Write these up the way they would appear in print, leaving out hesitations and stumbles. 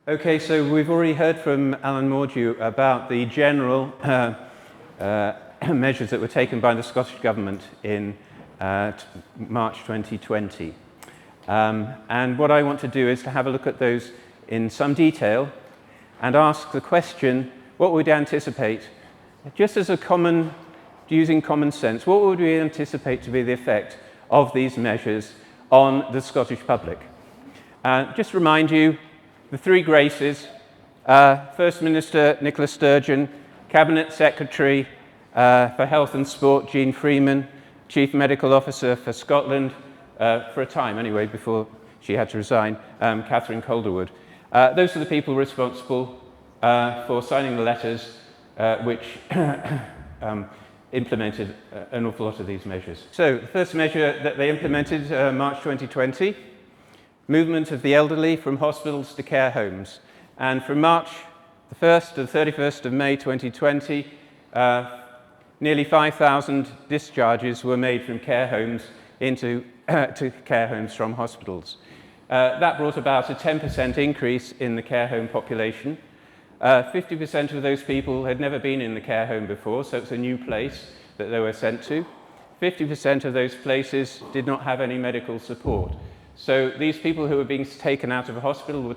Okay, so we've already heard from Alan Mordew about the general measures that were taken by the Scottish Government in March 2020. And what I want to do is to have a look at those in some detail and ask the question, what would we anticipate, just as using common sense, what would we anticipate to be the effect of these measures on the Scottish public? Just remind you, the three Graces, First Minister Nicola Sturgeon, Cabinet Secretary for Health and Sport Jean Freeman, Chief Medical Officer for Scotland, for a time anyway, before she had to resign, Catherine Calderwood. Those are the people responsible for signing the letters which implemented an awful lot of these measures. So the first measure that they implemented, March 2020, movement of the elderly from hospitals to care homes. And from March the 1st to the 31st of May 2020, nearly 5,000 discharges were made from care homes into to care homes from hospitals. That brought about a 10% increase in the care home population. 50% of those people had never been in the care home before, so it's a new place that they were sent to. 50% of those places did not have any medical support. So these people who were being taken out of a hospital were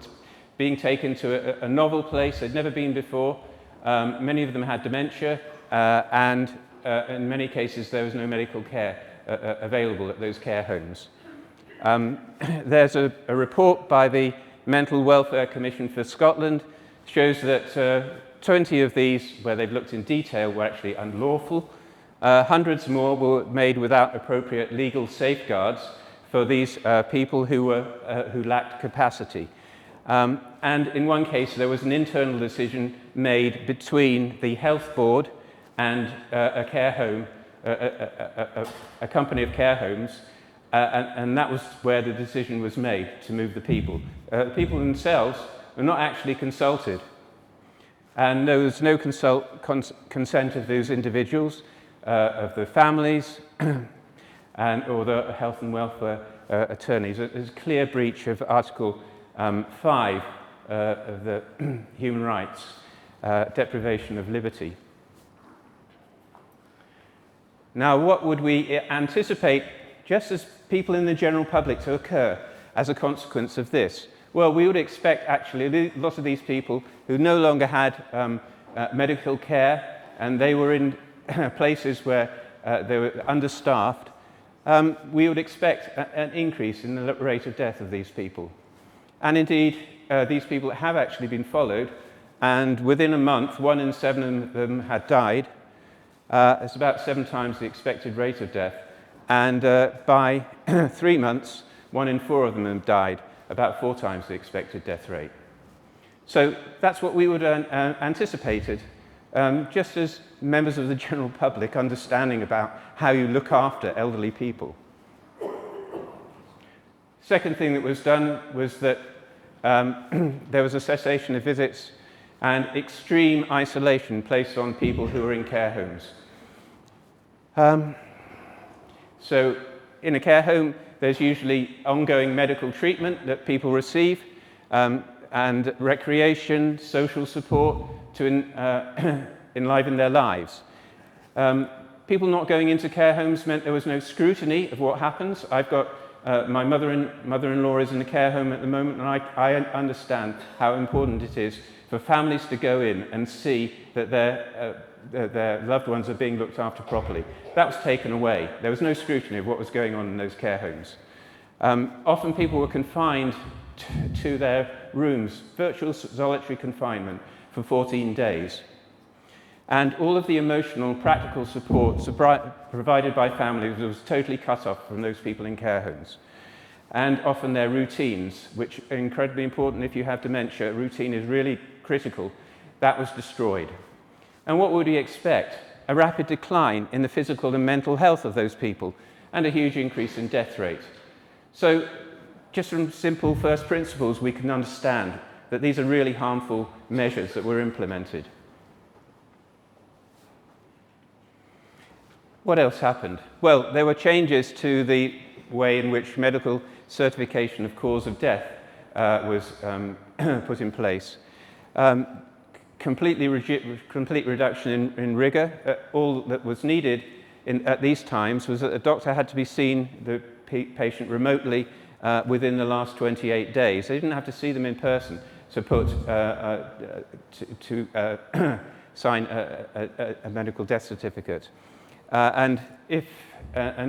being taken to a novel place they'd never been before. Many of them had dementia, and in many cases there was no medical care available at those care homes. There's a report by the Mental Welfare Commission for Scotland shows that 20 of these, where they've looked in detail, were actually unlawful. Hundreds more were made without appropriate legal safeguards for these people who lacked capacity. And in one case, there was an internal decision made between the health board and a care home, a company of care homes, and that was where the decision was made to move the people. The people themselves were not actually consulted, and there was no consent of those individuals, of the families, or the health and welfare attorneys. There's a clear breach of Article 5 of the human rights, deprivation of liberty. Now, what would we anticipate, just as people in the general public, to occur as a consequence of this? Well, we would expect actually a lot of these people who no longer had medical care, and they were in places where they were understaffed, we would expect an increase in the rate of death of these people. And indeed, these people have actually been followed, and within a month, 1 in 7 of them had died. It's about 7 times the expected rate of death. And by 3 months, 1 in 4 of them have died, about 4 times the expected death rate. So that's what we would have anticipated, just as members of the general public understanding about how you look after elderly people. Second thing that was done was that there was a cessation of visits and extreme isolation placed on people who were in care homes. So in a care home, there's usually ongoing medical treatment that people receive, and recreation, social support to enliven their lives. People not going into care homes meant there was no scrutiny of what happens. I've got my mother-in-law is in a care home at the moment, and I understand how important it is for families to go in and see that their loved ones are being looked after properly. That was taken away. There was no scrutiny of what was going on in those care homes. Often people were confined to their rooms, virtual solitary confinement, for 14 days. And all of the emotional, practical support provided by families was totally cut off from those people in care homes. And often their routines, which are incredibly important if you have dementia, routine is really critical, that was destroyed. And what would we expect? A rapid decline in the physical and mental health of those people, and a huge increase in death rate. So, just from simple first principles, we can understand that these are really harmful measures that were implemented. What else happened? Well, there were changes to the way in which medical certification of cause of death was put in place. Complete reduction in rigour. All that was needed at these times was that the doctor had to be seen the patient remotely within the last 28 days. They didn't have to see them in person to sign a medical death certificate. And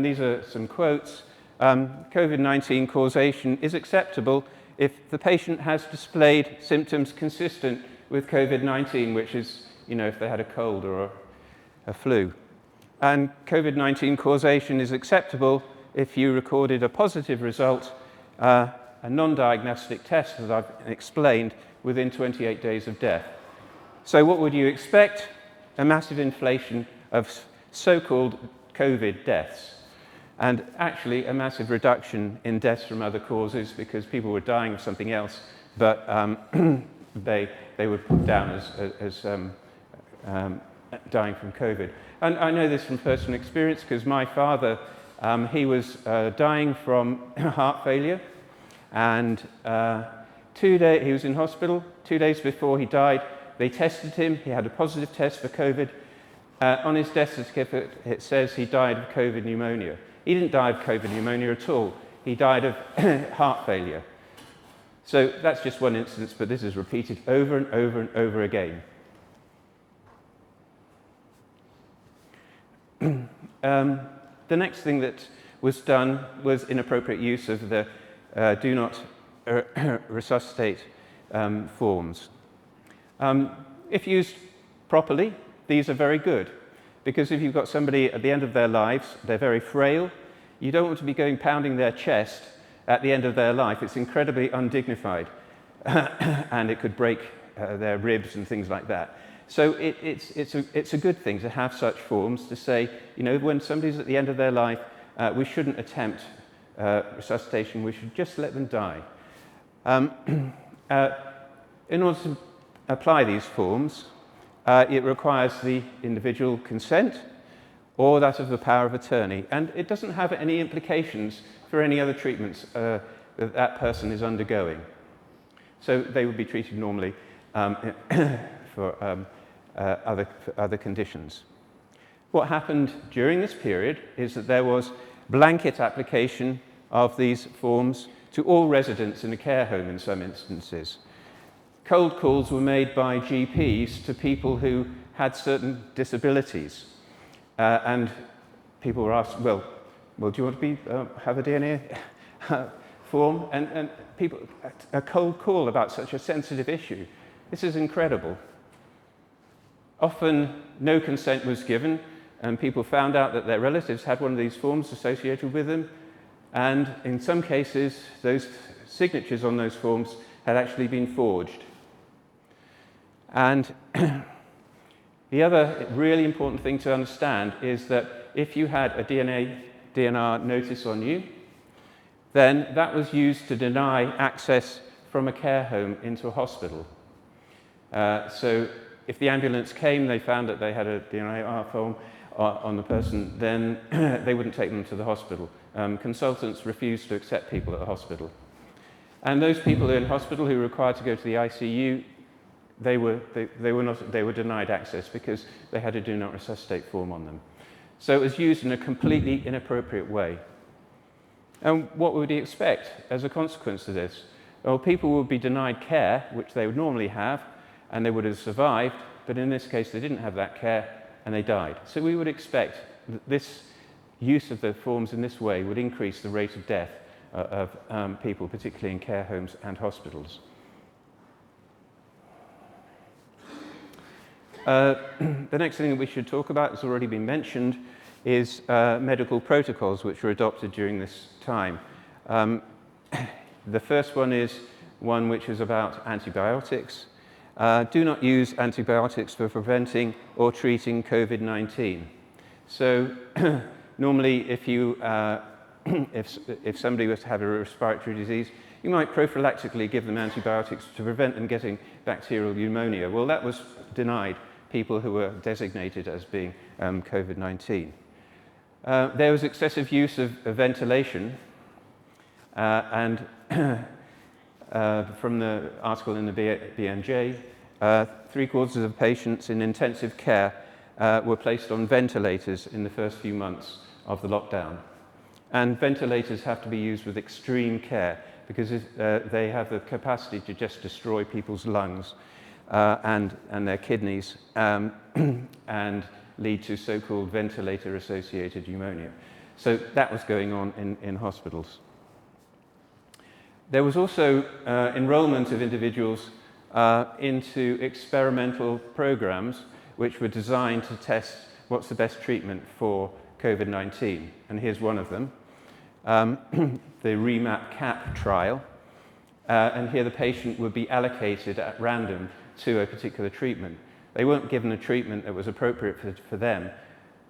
these are some quotes, COVID-19 causation is acceptable if the patient has displayed symptoms consistent with COVID-19, which is, if they had a cold or a flu. And COVID-19 causation is acceptable if you recorded a positive result, a non-diagnostic test, as I've explained, within 28 days of death. So what would you expect? A massive inflation of so-called COVID deaths, and actually a massive reduction in deaths from other causes because people were dying of something else, but they were put down as dying from COVID. And I know this from personal experience because my father, he was dying from heart failure, and he was in hospital. 2 days before he died, they tested him. He had a positive test for COVID. On his death certificate, it says he died of COVID pneumonia. He didn't die of COVID pneumonia at all. He died of heart failure. So that's just one instance, but this is repeated over and over and over again. The next thing that was done was inappropriate use of the do not resuscitate forms. If used properly, these are very good, because if you've got somebody at the end of their lives, they're very frail, you don't want to be going pounding their chest at the end of their life. It's incredibly undignified, and it could break their ribs and things like that. So it's a good thing to have such forms to say, when somebody's at the end of their life, we shouldn't attempt resuscitation, we should just let them die. In order to apply these forms, it requires the individual consent or that of the power of attorney, and it doesn't have any implications for any other treatments that person is undergoing. So they would be treated normally for other conditions. What happened during this period is that there was blanket application of these forms to all residents in a care home in some instances. Cold calls were made by GPs to people who had certain disabilities. And people were asked, well, do you want to have a DNA form? And people, a cold call about such a sensitive issue. This is incredible. Often no consent was given, and people found out that their relatives had one of these forms associated with them. And in some cases, those signatures on those forms had actually been forged. And the other really important thing to understand is that if you had a DNR notice on you, then that was used to deny access from a care home into a hospital. So if the ambulance came, they found that they had a DNR form on the person, then they wouldn't take them to the hospital. Consultants refused to accept people at the hospital. And those people in hospital who were required to go to the ICU, they were denied access because they had a do not resuscitate form on them. So it was used in a completely inappropriate way. And what would you expect as a consequence of this? Well, people would be denied care, which they would normally have, and they would have survived, but in this case they didn't have that care and they died. So we would expect that this use of the forms in this way would increase the rate of death of people, particularly in care homes and hospitals. The next thing that we should talk about, has already been mentioned, is medical protocols which were adopted during this time. The first one is one which is about antibiotics. Do not use antibiotics for preventing or treating COVID-19. So normally if somebody was to have a respiratory disease, you might prophylactically give them antibiotics to prevent them getting bacterial pneumonia. Well, that was denied people who were designated as being COVID-19. There was excessive use of ventilation, and from the article in the BMJ, 3/4 of patients in intensive care were placed on ventilators in the first few months of the lockdown. And ventilators have to be used with extreme care because they have the capacity to just destroy people's lungs and their kidneys and lead to so-called ventilator-associated pneumonia. So that was going on in hospitals. There was also enrollment of individuals into experimental programs which were designed to test what's the best treatment for COVID-19. And here's one of them, the REMAP-CAP trial. And here the patient would be allocated at random to a particular treatment. They weren't given a treatment that was appropriate for them.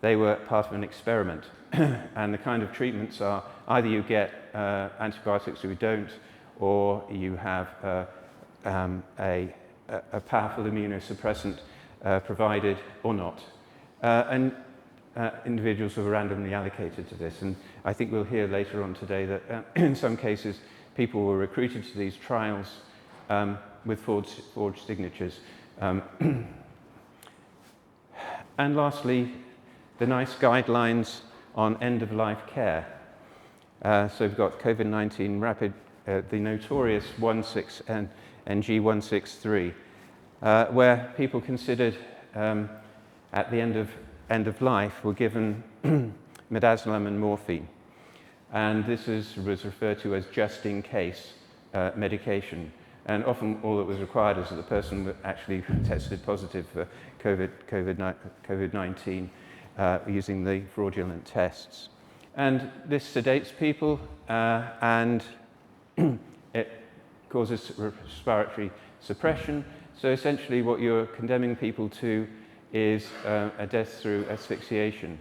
They were part of an experiment. And the kind of treatments are either you get antibiotics or you don't, or you have a powerful immunosuppressant provided or not. And individuals were randomly allocated to this. And I think we'll hear later on today that in some cases people were recruited to these trials with forged signatures. And lastly, the NICE guidelines on end-of-life care. So we've got COVID-19 rapid, the notorious NG163, where people considered at the end of life were given midazolam and morphine. And this was referred to as just-in-case medication. And often all that was required is that the person actually tested positive for COVID-19 using the fraudulent tests. And this sedates people and it causes respiratory suppression. So essentially what you're condemning people to is a death through asphyxiation.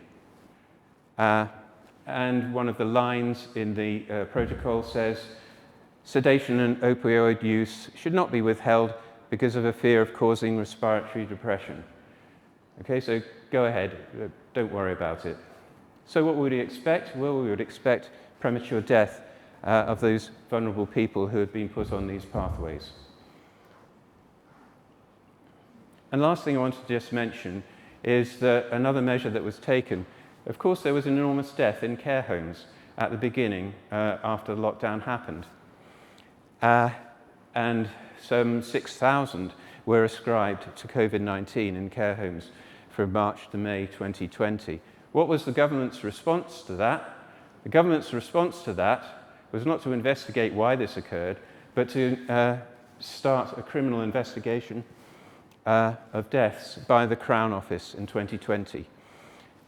And one of the lines in the protocol says, sedation and opioid use should not be withheld because of a fear of causing respiratory depression. Okay, so go ahead, don't worry about it. So what would we expect? Well, we would expect premature death of those vulnerable people who had been put on these pathways. And last thing I want to just mention is that another measure that was taken, of course there was an enormous death in care homes at the beginning after the lockdown happened. And some 6,000 were ascribed to COVID-19 in care homes from March to May 2020. What was the government's response to that? The government's response to that was not to investigate why this occurred, but to start a criminal investigation of deaths by the Crown Office in 2020.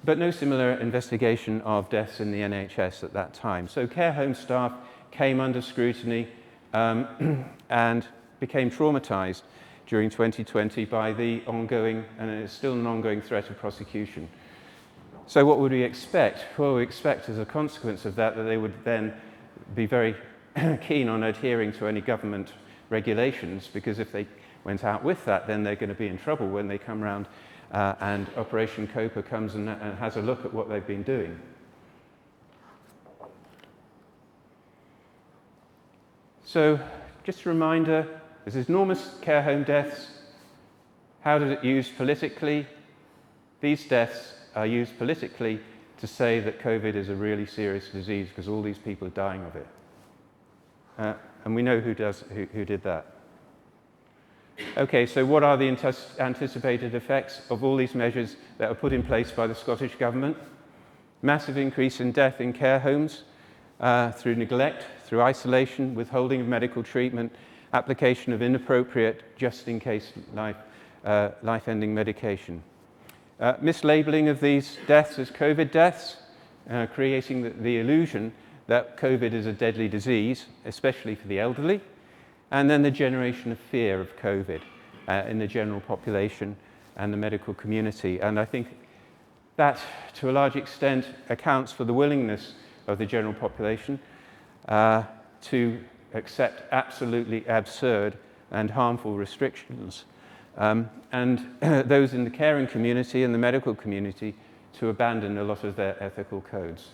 But no similar investigation of deaths in the NHS at that time. So care home staff came under scrutiny and became traumatized during 2020 by the ongoing, and it's still an ongoing threat of prosecution. So what would we expect? Well, we expect as a consequence of that they would then be very keen on adhering to any government regulations, because if they went out with that, then they're going to be in trouble when they come round and Operation COPA comes and has a look at what they've been doing. So just a reminder, there's enormous care home deaths. How did it used politically? These deaths are used politically to say that COVID is a really serious disease because all these people are dying of it. And we know who did that. Okay, so what are the anticipated effects of all these measures that are put in place by the Scottish Government? Massive increase in death in care homes through neglect, through isolation, withholding of medical treatment, application of inappropriate, just-in-case life-ending medication. Mislabeling of these deaths as COVID deaths, creating the illusion that COVID is a deadly disease, especially for the elderly, and then the generation of fear of COVID in the general population and the medical community. And I think that, to a large extent, accounts for the willingness of the general population to accept absolutely absurd and harmful restrictions, and those in the caring community and the medical community to abandon a lot of their ethical codes.